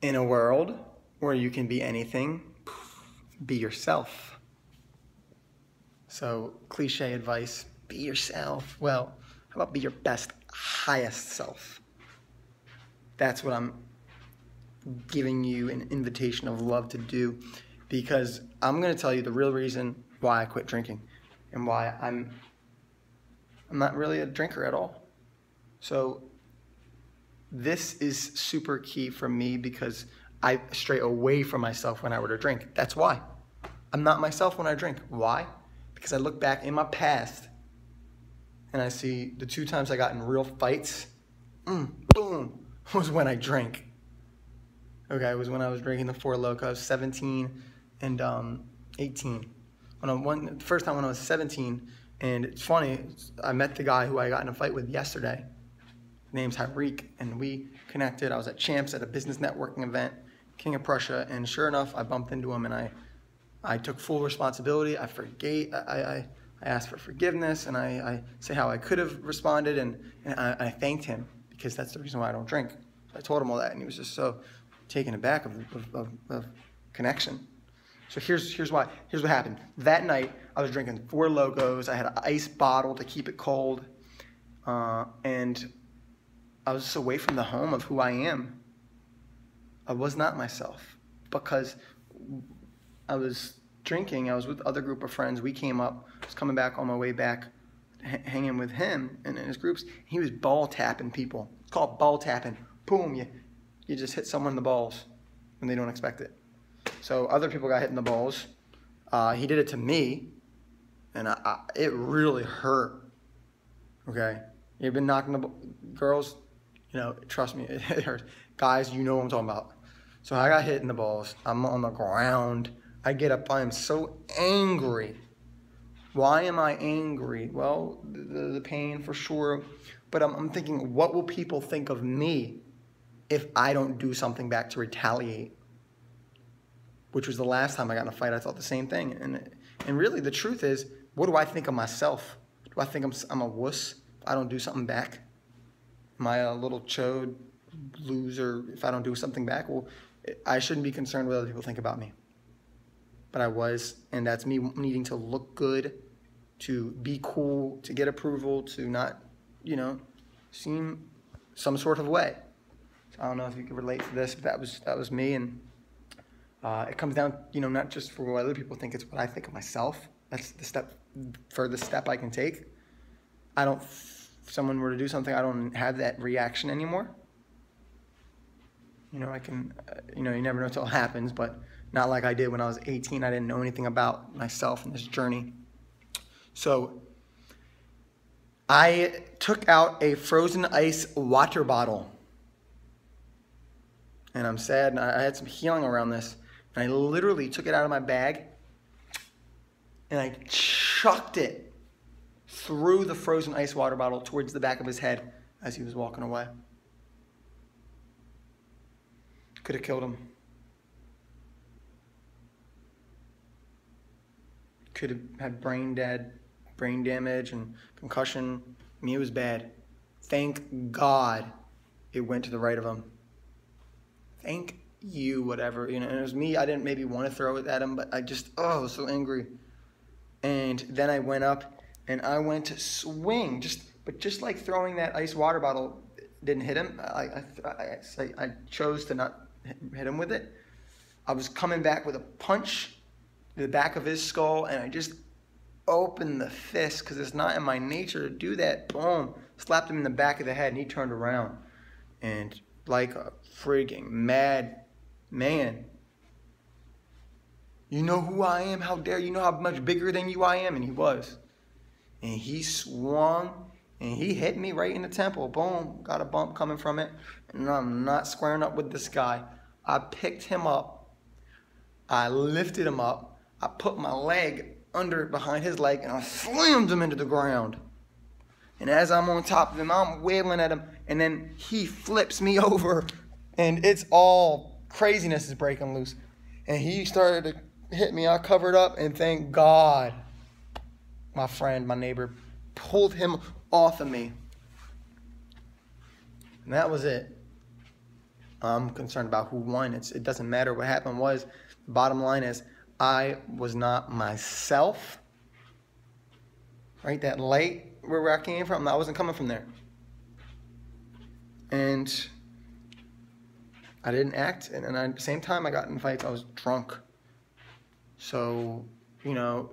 In a world where you can be anything, be yourself. So, cliche advice, be yourself. Well, how about be your best, highest self? That's what I'm giving you an invitation of love to do, because I'm going to tell you the real reason why I quit drinking and why I'm not really a drinker at all. So this is super key for me because I stray away from myself when I were to drink. That's why. I'm not myself when I drink. Why? Because I look back in my past and I see the 2 times I got in real fights, boom, was when I drank. Okay, it was when I was drinking the Four Loko. I was 17 and 18. The first time when I was 17, and it's funny, I met the guy who I got in a fight with yesterday. His name's Harik, and we connected. I was at Champs at a business networking event, King of Prussia, and sure enough, I bumped into him, and I took full responsibility. I forgave. I asked for forgiveness, and I say how I could have responded, and I thanked him because that's the reason why I don't drink. So I told him all that, and he was just so taken aback of connection. So here's why. Here's what happened. That night, I was drinking 4 Lokos. I had an ice bottle to keep it cold, and I was just away from the home of who I am. I was not myself because I was drinking. I was with other group of friends. We came up. I was coming back on my way back, hanging with him and his groups. He was ball tapping people. It's called ball tapping. Boom, you just hit someone in the balls when they don't expect it. So other people got hit in the balls. He did it to me, and it really hurt. Okay, you've been knocking the girls. You know, trust me, it hurts. Guys, you know what I'm talking about. So I got hit in the balls. I'm on the ground. I get up. I am so angry. Why am I angry? Well, the pain for sure. But I'm thinking, what will people think of me if I don't do something back to retaliate? Which was the last time I got in a fight. I thought the same thing. And really, the truth is, what do I think of myself? Do I think I'm a wuss if I don't do something back? Am I a little chode loser if I don't do something back? Well, I shouldn't be concerned what other people think about me. But I was, and that's me needing to look good, to be cool, to get approval, to not, seem some sort of way. So I don't know if you can relate to this, but that was me, and it comes down, not just for what other people think, it's what I think of myself. That's the furthest step I can take. If someone were to do something, I don't have that reaction anymore. I can, you never know until it happens, but not like I did when I was 18. I didn't know anything about myself and this journey. So I took out a frozen ice water bottle. And I'm sad, and I had some healing around this. And I literally took it out of my bag, and I chucked it through the frozen ice water bottle towards the back of his head as he was walking away. Could have killed him. Could have had brain damage and concussion. I mean, it was bad. Thank God it went to the right of him. Thank you, whatever. And it was me. I didn't maybe want to throw it at him, but I was so angry. And then I went up and I went to swing. Just like throwing that ice water bottle didn't hit him. I chose to not hit him with it. I was coming back with a punch to the back of his skull, and I just opened the fist because it's not in my nature to do that. Boom. Slapped him in the back of the head, and he turned around. And like a frigging mad man, you know who I am? How dare you know how much bigger than you I am? And he was. And he swung, and he hit me right in the temple. Boom. Got a bump coming from it. And I'm not squaring up with this guy. I picked him up. I lifted him up. I put my leg behind his leg, and I slammed him into the ground. And as I'm on top of him, I'm wailing at him, and then he flips me over, and it's all craziness is breaking loose. And he started to hit me. I covered up, and thank God, my friend, my neighbor, pulled him off of me. And that was it. I'm concerned about who won. It doesn't matter. What happened was, the bottom line is, I was not myself. Right? That light where I came from, I wasn't coming from there. And I didn't act. And at the same time, I got in fights. I was drunk. So, you know,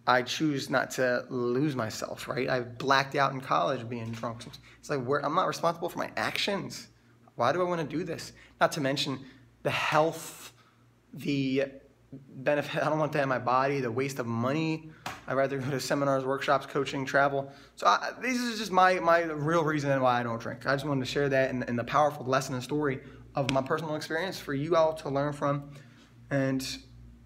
I choose not to lose myself, right? I blacked out in college being drunk. It's like, I'm not responsible for my actions. Why do I want to do this? Not to mention the health, the benefit. I don't want that in my body, the waste of money. I'd rather go to seminars, workshops, coaching, travel. So this is just my real reason why I don't drink. I just wanted to share that and the powerful lesson and story of my personal experience for you all to learn from. And,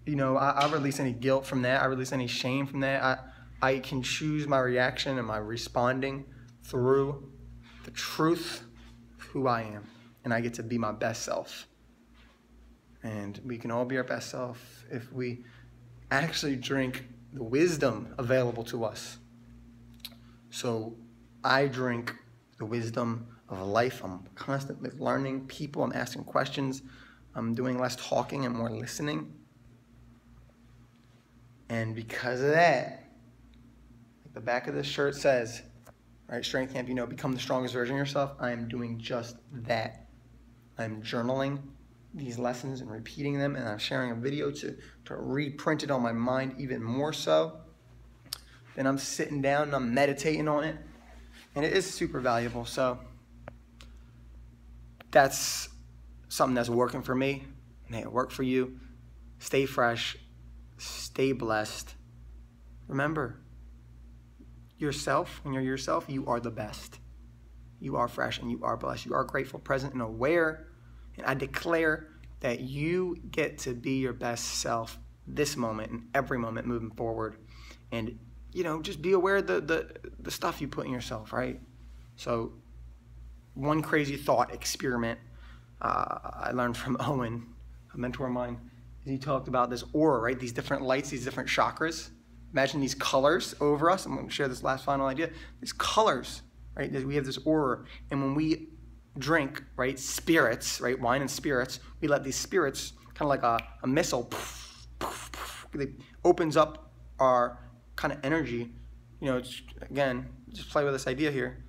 you know, I release any guilt from that. I release any shame from that. I can choose my reaction and my responding through the truth of who I am. And I get to be my best self. And we can all be our best self if we actually drink the wisdom available to us. So I drink the wisdom of life. I'm constantly learning people. I'm asking questions. I'm doing less talking and more listening. And because of that, like the back of this shirt says, right, Strength Camp, you know, become the strongest version of yourself. I am doing just that. I'm journaling these lessons and repeating them, and I'm sharing a video to reprint it on my mind even more so. Then I'm sitting down and I'm meditating on it, and it is super valuable. So that's something that's working for me. May it work for you. Stay fresh. Stay blessed. Remember, yourself, when you're yourself, you are the best. You are fresh and you are blessed. You are grateful, present, and aware. And I declare that you get to be your best self this moment and every moment moving forward. And, you know, just be aware of the stuff you put in yourself, right? So one crazy thought experiment I learned from Owen, a mentor of mine. He talked about this aura, right? These different lights, these different chakras. Imagine these colors over us. I'm going to share this last final idea. These colors, right? We have this aura. And when we drink, right, spirits, right, wine and spirits, we let these spirits, kind of like a missile, it opens up our kind of energy. You know, it's, again, just play with this idea here.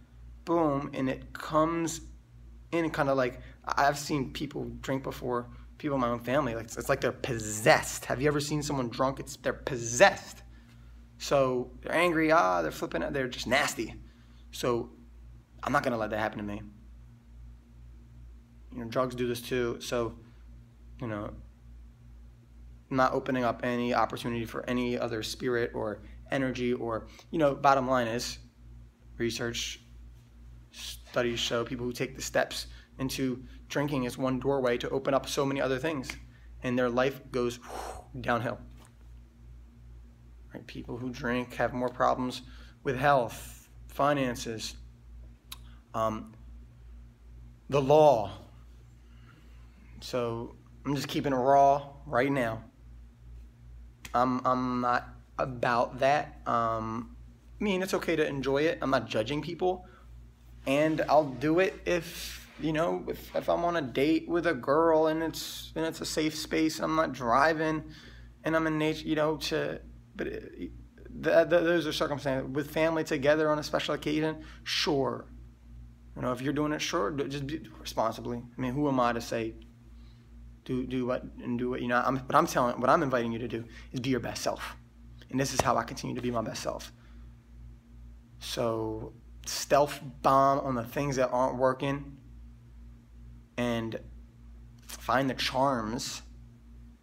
Boom, and it comes in kind of like, I've seen people drink before, people in my own family, like it's like they're possessed. Have you ever seen someone drunk? They're possessed. So they're angry, they're flipping out, they're just nasty. So I'm not gonna let that happen to me. You know, drugs do this too. So, you know, I'm not opening up any opportunity for any other spirit or energy or, you know, bottom line is research, studies show people who take the steps into drinking is one doorway to open up so many other things, and their life goes downhill. Right? People who drink have more problems with health, finances, the law. So I'm just keeping it raw right now. I'm not about that. I mean, it's okay to enjoy it. I'm not judging people, and I'll do it if, you know, if I'm on a date with a girl and it's a safe space and I'm not driving and I'm in nature, you know, those are circumstances. With family together on a special occasion, sure. You know, if you're doing it, sure, just do it responsibly. I mean, who am I to say do what and do what, you know, what I'm inviting you to do is be your best self. And this is how I continue to be my best self. So stealth bomb on the things that aren't working, and find the charms,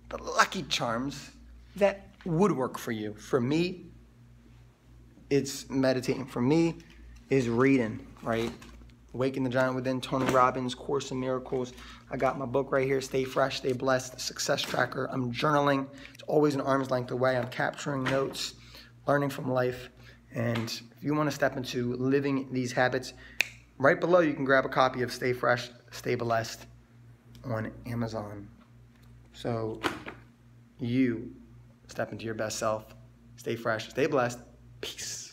the lucky charms that would work for you. For me, it's meditating. For me, is reading, right? Awaken the Giant Within, Tony Robbins, Course in Miracles. I got my book right here, Stay Fresh, Stay Blessed, Success Tracker. I'm journaling. It's always an arm's length away. I'm capturing notes, learning from life. And if you want to step into living these habits, right below you can grab a copy of Stay Fresh, Stay Blessed on Amazon. So you step into your best self, stay fresh, stay blessed, peace.